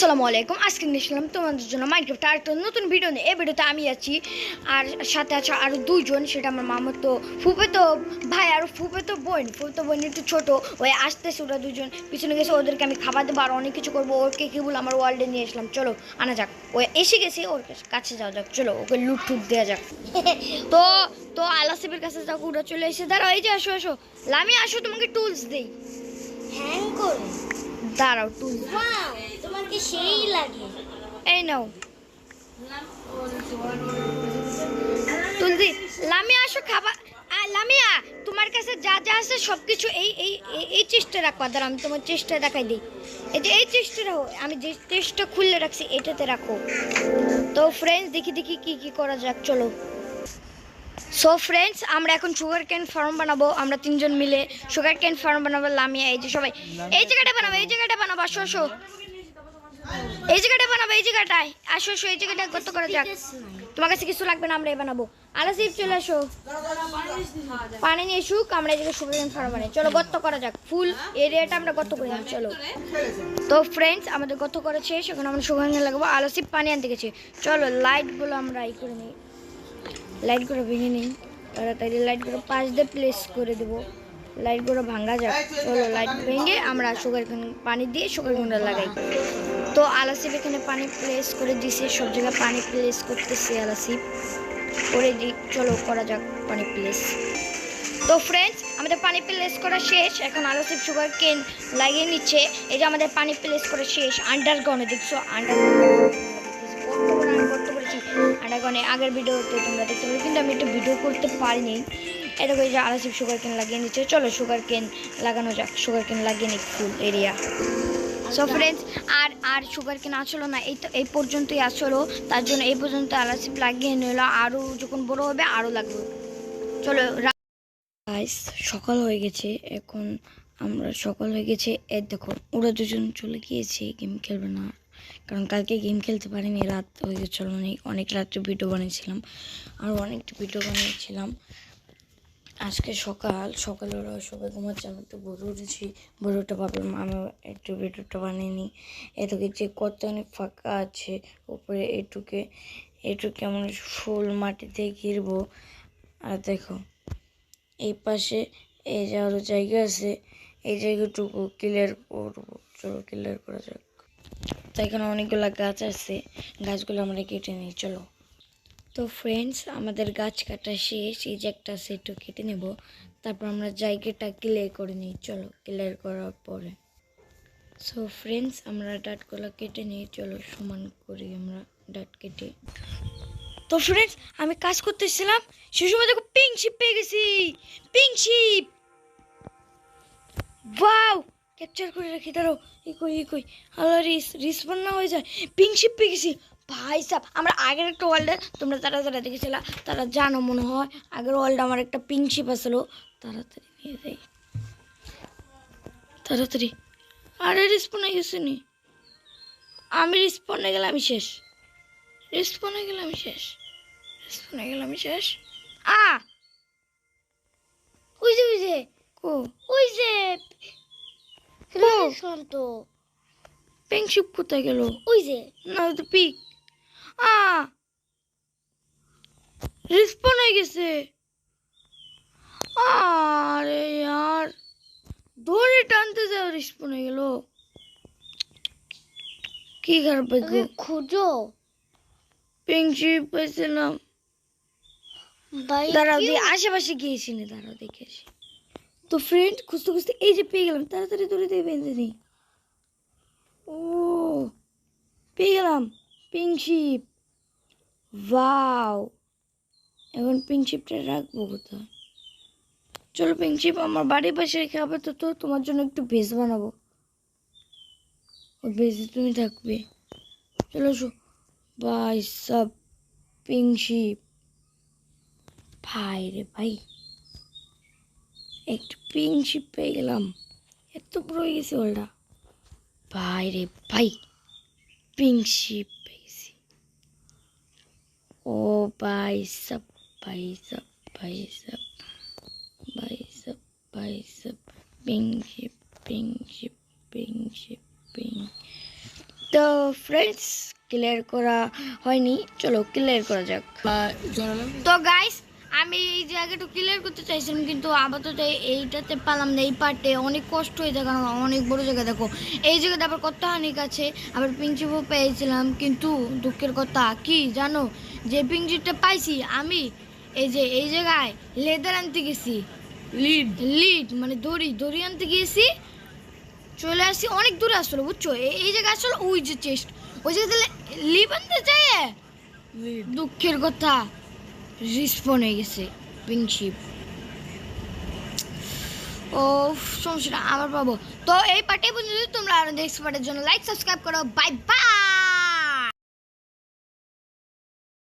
আসসালামু আলাইকুম। আজকে নিয়ে আসলাম তোমাদের জন্য মাইনক্রাফট আর একটা নতুন ভিডিও নিয়ে। এই ভিডিওতে আমি আছি আর সাথে আছে আরও দুইজন, সেটা আমার মামাতো ফুফাতো ভাই আর ফুফাতো বোন একটু ছোটো, ওই আসতেছে। ওরা দুজন পিছনে গেছে, ওদেরকে আমি খাবার দেবো আর অনেক কিছু করবো। ওকে কি বলে আমার ওয়ার্ল্ডে নিয়ে আসলাম, চলো আনা যাক। ও এসে গেছে, ওর কাছে যাওয়া যাক, চলো ওকে লুট টুট দেওয়া যাক। তো তো আলাসিবের কাছে যাক, ওরা চলে এসে দাঁড়াও, এই যে আসো আসো লামি আসো, তোমাকে টুলস দেই। হ্যাং করে দাঁড়াও টুলস তোমাকে সেই লাগে। এই নাও তুলসী। লামিয়া আসো খাবার। লামিয়া তোমার কাছে যা যা আছে সব কিছু এই এই এই চেষ্টা রাখবা। দাঁড়া আমি তোমার চেষ্টা দেখাই দিই। এই যে এই চেষ্টা রাখো, আমি যে চেষ্টা খুললে রাখছি এটাতে রাখো। তো ফ্রেন্ডস দেখি দেখি কি কি করা যাক, চলো। সো ফ্রেন্ডস আমরা এখন সুগার ক্যান ফার্ম বানাবো, আমরা তিনজন মিলে সুগার ক্যান ফার্ম বানাবো। লামিয়া এই যে সবাই এই জায়গাটা বানাবো, এই জায়গাটা বানাবো, আসো আসো এই জায়গাটা বানাবো, এই জায়গাটায় আসো আসো, এই জায়গাটা কত করা যাক। তোমার কাছে কিছু লাগবে না, আমরা এই বানাবো। আলাসিফ চলে আসো, পানি নিয়ে এসুক, আমরা এই জায়গায় সুগার ক্যান ফার্ম বানাই। চলো গর্ত করা যাক, ফুল এরিয়াটা আমরা গর্ত করে নিই, চলো। তো ফ্রেন্ডস আমাদের গর্ত করা শেষ, এখন আমরা সুগার ক্যান লাগাবো। আলাসিফ পানি আনতে গেছে, চলো লাইটগুলো আমরা ই করে নিই, লাইটগুলো ভেঙে নিই তাড়াতাড়ি। লাইটগুলো পাশ দিয়ে প্লেস করে দেবো, লাইটগুলো ভাঙা যাক। চলো লাইট ভেঙে আমরা সুগার ক্যান পানি দিয়ে সুগার ক্যানটা লাগাই। তো আলাসিফ এখানে পানি প্লেস করে দিছে, সব জায়গায় পানি প্লেস করতেছে আলাসিফ করে দিই। চলো করা যাক পানি প্লেস। তো ফ্রেন্ডস আমাদের পানি প্লেস করা শেষ, এখন আলাসিফ সুগার কেন লাগিয়ে নিচ্ছে। এই যে আমাদের পানি প্লেস করা শেষ। আন্ডারগ্রাউন্ডে দেখছো, আন্ডারগ্রাউন্ডে আগের ভিডিওতে তোমরা দেখতে পাবে, কিন্তু আমি একটু ভিডিও করতে পারিনি। এটা করে যে আলাসিফ সুগার কেন লাগিয়ে নিচ্ছে, চলো সুগার কেন লাগানো যাক। সুগার কেন লাগিয়ে নিক ফুল এরিয়া। সো ফ্রেন্ডস আর সুগার কেন আসলো না, এই তো এই পর্যন্তই আসলো, তার জন্য এই পর্যন্ত আলাসিফ লাগিয়ে নিল। আরও যখন বড় হবে আরও লাগবে। চলো গাইস সকাল হয়ে গেছে, এখন আমরা সকাল হয়ে গেছে। এর দেখো ওরা দুজন চলে গিয়েছে, গেম খেলবে না, কারণ কালকে গেম খেলতে পারিনি, রাত হয়ে গেছিলো, অনেক রাত্রে ভিডিও বানিয়েছিলাম আর অনেকটা ভিডিও বানিয়েছিলাম। আজকে সকালে ওরা সবাই ঘুমাচ্ছে, আমি একটু ভোরে উঠেছি। ভোরে উঠে ভাবলাম আমি একটু ভিডিওটা বানিয়ে নিই। এটুকে যে কত অনেক ফাঁকা আছে, উপরে এটুকে আমরা ফুল মাটিতে ঘিরবো। আর দেখো এই পাশে এই যে আরও জায়গা আছে, এই জায়গাটুকু ক্লিয়ার করবো, চলো ক্লিয়ার করা যাক। তো এখানে অনেকগুলো গাছ আছে, গাছগুলো আমরা কেটে নিই, চলো। তো ফ্রেন্ডস আমাদের গাছ কাটা শেষ, এই যে একটা সেটও কেটে নেব, তারপর আমরা জায়গাটা ক্লিয়ার করে নিই, চলো ক্লিয়ার করার পরে। সো ফ্রেন্ডস আমরা ডাটগুলো কেটে নিই, চলো সমান করি আমরা ডাট কেটে। তো ফ্রেন্ডস আমি কাজ করতেছিলাম, সে সময় দেখো পিঙ্ক শিপ পেয়ে গেছি। পিঙ্ক শিপ, ওয়াও, ক্যাপচার করে রাখি, দাঁড়াও। ই কই আল্লাহ, রিসপন না হয়ে যায়। পিঙ্ক শিপ পেয়ে গেছি ভাই সাহ। আমরা আগের একটা ওয়ার্ল্ডে, তোমরা যারা দেখেছিলা তারা জানো মনে হয়, আগের ওয়ার্ল্ডে আমার একটা পিঙ্ক শিপ আসলো। তাড়াতাড়ি নিয়ে যাই, তাড়াতাড়ি। আরে রিসপনে গেছে নি, আমি রিসপনে গেলে আমি শেষ, রিসপনে গেলে আমি শেষ, রিসপনে গেলে আমি শেষ। ওই যে ওই যে শান্ত পিঙ্ক শিপ কোথায় গেল? ওই যে না, তো পিক রিসপন হয়ে গেছে। আরে यार ধরে টানতে যাও, রিসপন হয়ে গেল। কি খারাপ খুঁজো, পিঙ্ক শিপ পেয়েছিলাম। দাঁড়াও দিয়ে আশেপাশে গিয়েছি না, দাঁড়াও দেখে আসি। তো ফ্রেন্ড খুঁজতে খুঁজতে এই যে পেয়ে গেলাম, তাড়াতাড়ি দৌড়ে দিয়ে বেঁধে দিই। ও পেয়ে গেলাম পিঙ্ক শিপ, ওয়াও। এখন পিঙ্ক শিপটা রাখবো কোথায়? চলো পিঙ্ক শিপ আমার বাড়ির পাশে রেখে হবে, তো তোমার জন্য একটু ভেজ বানাবো, ওই ভেজে তুমি থাকবে। চলো এসো ভাই সব, পিঙ্ক শিপ ভাই রে ভাই, একটু পিঙ্ক শিপ পেয়ে গেলাম, এত বড় হয়ে গেছে ওলটা ভাই রে ভাই। পিঙ্ক শিপ পেয়ে গেছি, ও ভাই সব, ভাই সব, ভাই সব, ভাই সব, ভাই সব। Pink ship, pink ship, pink ship, pink. তো ফ্রেন্ডস ক্লিয়ার করা হয়নি, চলো ক্লিয়ার করা যাক। তো গাইস আমি এই জায়গাটা ক্লিয়ার করতে চাইছিলাম, কিন্তু আপাতত এইটাতে পারলাম না। এই পার্টে অনেক কষ্ট হয়ে যায়, কারণ অনেক বড় জায়গা। দেখো এই জায়গাটা আবার কত হানিক আছে, আবার পিঞ্চিপও পেয়েছিলাম, কিন্তু দুঃখের কথা কি জানো, যে পিঞ্চিটা পাইছি আমি এই জায়গায় লেদার আনতে গেছি, লিড মানে দড়ি আনতে গিয়েছি, চলে আসছি অনেক দূরে আসলে, বুঝছো? এই জায়গায় আসলে ওই যে চেস্ট, ওই জায়গাতে লিভ আনতে চাই, দুঃখের কথা রিস্পন হয়ে গেছে পিংশিপ। ও সমস্যা না, আবার পাবো। তো এই পার্টে পর্যন্ত, তোমরা আরো নেক্সট পার্টের জন্য লাইক সাবস্ক্রাইব করো। Bye bye.